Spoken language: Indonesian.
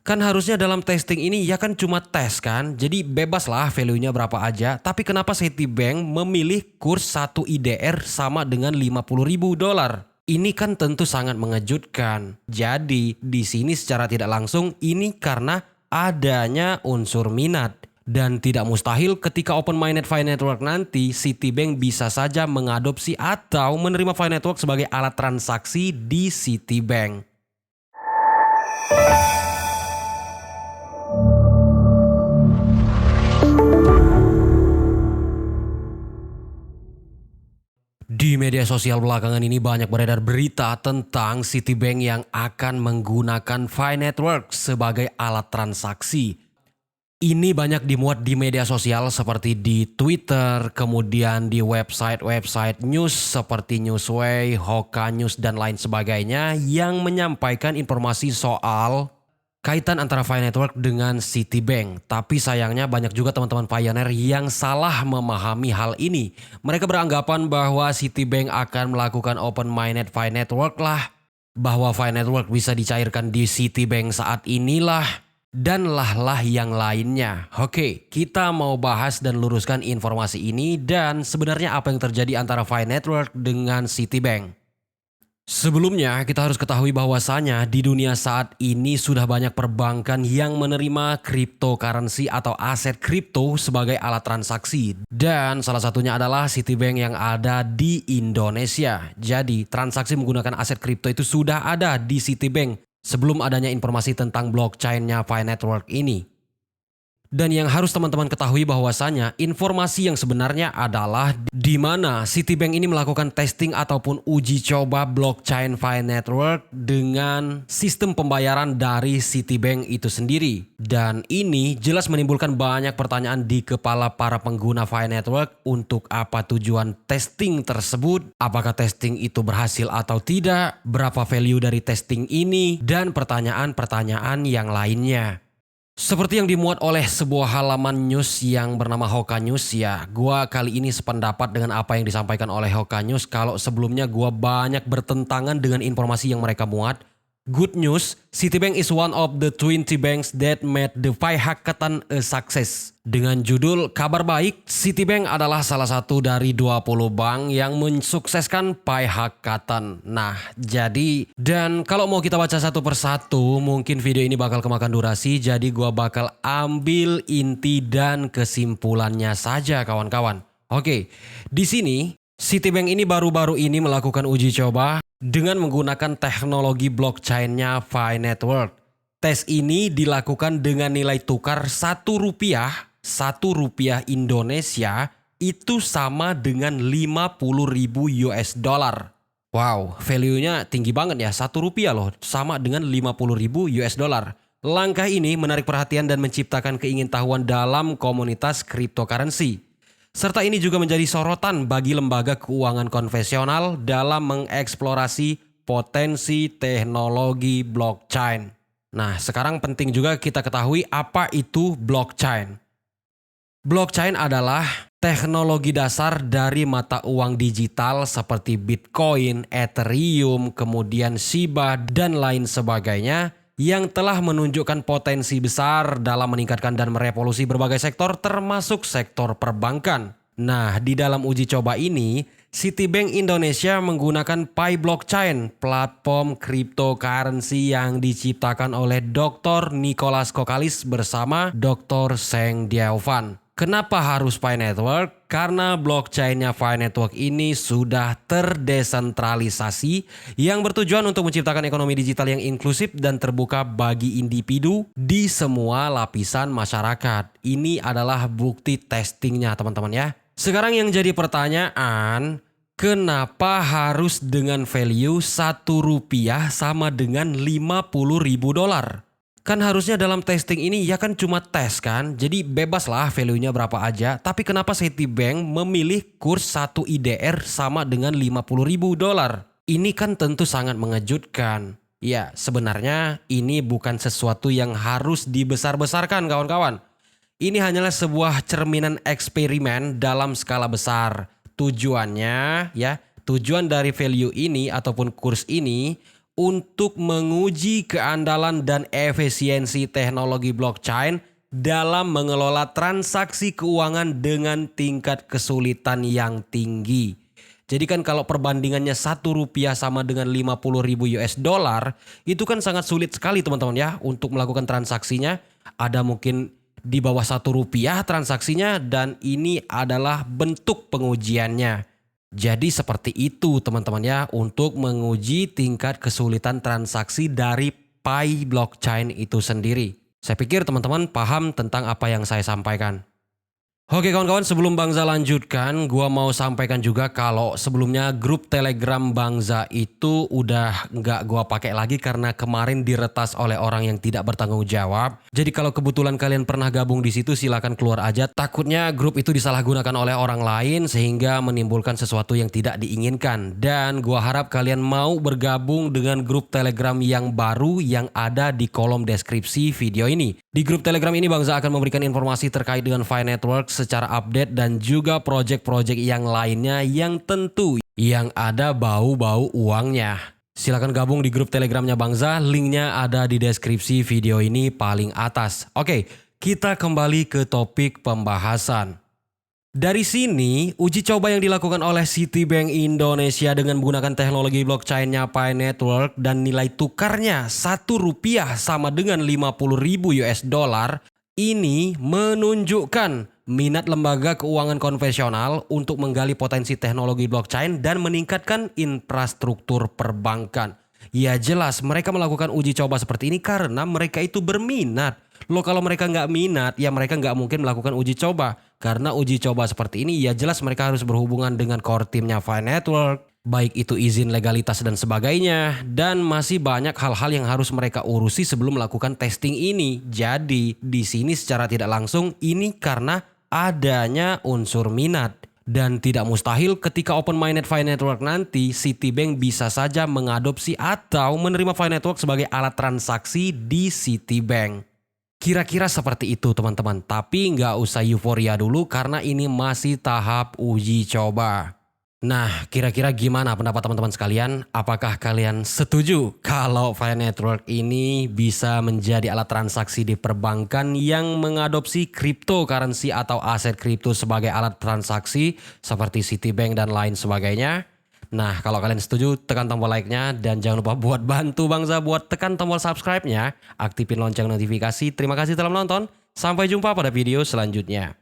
Kan harusnya dalam testing ini ya kan cuma tes kan, jadi bebas lah value-nya berapa aja. Tapi kenapa Citibank memilih kurs 1 IDR sama dengan 50.000 dolar? Ini kan tentu sangat mengejutkan. Jadi di sini secara tidak langsung ini karena adanya unsur minat. Dan tidak mustahil ketika open-minded Fi Network nanti, Citibank bisa saja mengadopsi atau menerima Fi Network sebagai alat transaksi di Citibank. Di media sosial belakangan ini banyak beredar berita tentang Citibank yang akan menggunakan Fi Network sebagai alat transaksi. Ini banyak dimuat di media sosial seperti di Twitter, kemudian di website-website news seperti Newsway, Hoka News, dan lain sebagainya yang menyampaikan informasi soal kaitan antara Fi Network dengan Citibank. Tapi sayangnya banyak juga teman-teman pioneer yang salah memahami hal ini. Mereka beranggapan bahwa Citibank akan melakukan open-minded Fi Network lah. Bahwa Fi Network bisa dicairkan di Citibank saat inilah. Dan lah yang lainnya. Oke, kita mau bahas dan luruskan informasi ini dan sebenarnya apa yang terjadi antara Fi Network dengan Citibank. Sebelumnya, kita harus ketahui bahwasanya di dunia saat ini sudah banyak perbankan yang menerima cryptocurrency atau aset kripto sebagai alat transaksi. Dan salah satunya adalah Citibank yang ada di Indonesia. Jadi, transaksi menggunakan aset kripto itu sudah ada di Citibank sebelum adanya informasi tentang blockchain-nya Fi Network ini. Dan yang harus teman-teman ketahui bahwasanya informasi yang sebenarnya adalah di mana Citibank ini melakukan testing ataupun uji coba blockchain Fi Network dengan sistem pembayaran dari Citibank itu sendiri. Dan ini jelas menimbulkan banyak pertanyaan di kepala para pengguna Fi Network untuk apa tujuan testing tersebut, apakah testing itu berhasil atau tidak, berapa value dari testing ini, dan pertanyaan-pertanyaan yang lainnya. Seperti yang dimuat oleh sebuah halaman news yang bernama Hoka News ya, gua kali ini sependapat dengan apa yang disampaikan oleh Hoka News. Kalau sebelumnya gua banyak bertentangan dengan informasi yang mereka muat. Good news, Citibank is one of the 20 banks that made the Fi Hackathon a success. Dengan judul kabar baik, Citibank adalah salah satu dari 20 bank yang mensukseskan Fi Hackathon. Nah, jadi dan kalau mau kita baca satu persatu, mungkin video ini bakal kemakan durasi, jadi gua bakal ambil inti dan kesimpulannya saja kawan-kawan. Oke, di sini Citibank ini baru-baru ini melakukan uji coba dengan menggunakan teknologi blockchain-nya Fi Network. Tes ini dilakukan dengan nilai tukar Rp1 Indonesia itu sama dengan 50.000 US dollar. Wow, value-nya tinggi banget ya, Rp1 loh, sama dengan 50.000 US dollar. Langkah ini menarik perhatian dan menciptakan keingintahuan dalam komunitas cryptocurrency. Serta ini juga menjadi sorotan bagi lembaga keuangan konvensional dalam mengeksplorasi potensi teknologi blockchain. Nah, sekarang penting juga kita ketahui apa itu blockchain. Blockchain adalah teknologi dasar dari mata uang digital seperti Bitcoin, Ethereum, kemudian Shiba, dan lain sebagainya yang telah menunjukkan potensi besar dalam meningkatkan dan merevolusi berbagai sektor termasuk sektor perbankan. Nah, di dalam uji coba ini, Citibank Indonesia menggunakan Pi Blockchain, platform cryptocurrency yang diciptakan oleh Dr. Nicholas Kokalis bersama Dr. Seng Diaovan. Kenapa harus Fi Network? Karena blockchain-nya Fi Network ini sudah terdesentralisasi yang bertujuan untuk menciptakan ekonomi digital yang inklusif dan terbuka bagi individu di semua lapisan masyarakat. Ini adalah bukti testingnya teman-teman ya. Sekarang yang jadi pertanyaan, kenapa harus dengan value Rp1 sama dengan 50.000 dolar? Kan harusnya dalam testing ini ya kan cuma tes kan, jadi bebas lah value-nya berapa aja. Tapi kenapa Citibank memilih kurs 1 IDR sama dengan 50.000 dolar? Ini kan tentu sangat mengejutkan. Ya, sebenarnya ini bukan sesuatu yang harus dibesar-besarkan kawan-kawan. Ini hanyalah sebuah cerminan eksperimen dalam skala besar. Tujuannya ya, tujuan dari value ini ataupun kurs ini untuk menguji keandalan dan efisiensi teknologi blockchain dalam mengelola transaksi keuangan dengan tingkat kesulitan yang tinggi. Jadi kan kalau perbandingannya Rp1 sama dengan 50.000 US dollar, itu kan sangat sulit sekali teman-teman ya untuk melakukan transaksinya. Ada mungkin di bawah Rp1 transaksinya dan ini adalah bentuk pengujiannya. Jadi seperti itu teman-teman ya untuk menguji tingkat kesulitan transaksi dari Pi blockchain itu sendiri. Saya pikir teman-teman paham tentang apa yang saya sampaikan. Oke kawan-kawan, sebelum Bangza lanjutkan, gua mau sampaikan juga kalau sebelumnya grup Telegram Bangza itu udah nggak gua pakai lagi karena kemarin diretas oleh orang yang tidak bertanggung jawab. Jadi kalau kebetulan kalian pernah gabung di situ silakan keluar aja. Takutnya grup itu disalahgunakan oleh orang lain sehingga menimbulkan sesuatu yang tidak diinginkan. Dan gua harap kalian mau bergabung dengan grup Telegram yang baru yang ada di kolom deskripsi video ini. Di grup Telegram ini Bangza akan memberikan informasi terkait dengan Pi Network secara update dan juga project-project yang lainnya yang tentu yang ada bau-bau uangnya. Silakan gabung di grup Telegramnya Bangza, linknya ada di deskripsi video ini paling atas. Oke, kita kembali ke topik pembahasan. Dari sini, uji coba yang dilakukan oleh Citibank Indonesia dengan menggunakan teknologi blockchain-nya Pi Network dan nilai tukarnya Rp1 sama dengan 50.000 US dollar ini menunjukkan minat lembaga keuangan konvensional untuk menggali potensi teknologi blockchain dan meningkatkan infrastruktur perbankan. Ya jelas mereka melakukan uji coba seperti ini karena mereka itu berminat. Loh kalau mereka nggak minat ya mereka nggak mungkin melakukan uji coba. Karena uji coba seperti ini ya jelas mereka harus berhubungan dengan core timnya Pi Network. Baik itu izin legalitas dan sebagainya. Dan masih banyak hal-hal yang harus mereka urusi sebelum melakukan testing ini. Jadi di sini secara tidak langsung ini karena adanya unsur minat. Dan tidak mustahil ketika open-minded Pi Network nanti, Citibank bisa saja mengadopsi atau menerima Pi Network sebagai alat transaksi di Citibank. Kira-kira seperti itu teman-teman, tapi nggak usah euforia dulu karena ini masih tahap uji coba. Nah, kira-kira gimana pendapat teman-teman sekalian? Apakah kalian setuju kalau Pi Network ini bisa menjadi alat transaksi di perbankan yang mengadopsi cryptocurrency atau aset kripto sebagai alat transaksi seperti Citibank dan lain sebagainya? Nah, kalau kalian setuju, tekan tombol like-nya dan jangan lupa buat bantu Bangza buat tekan tombol subscribe-nya, aktifin lonceng notifikasi. Terima kasih telah menonton. Sampai jumpa pada video selanjutnya.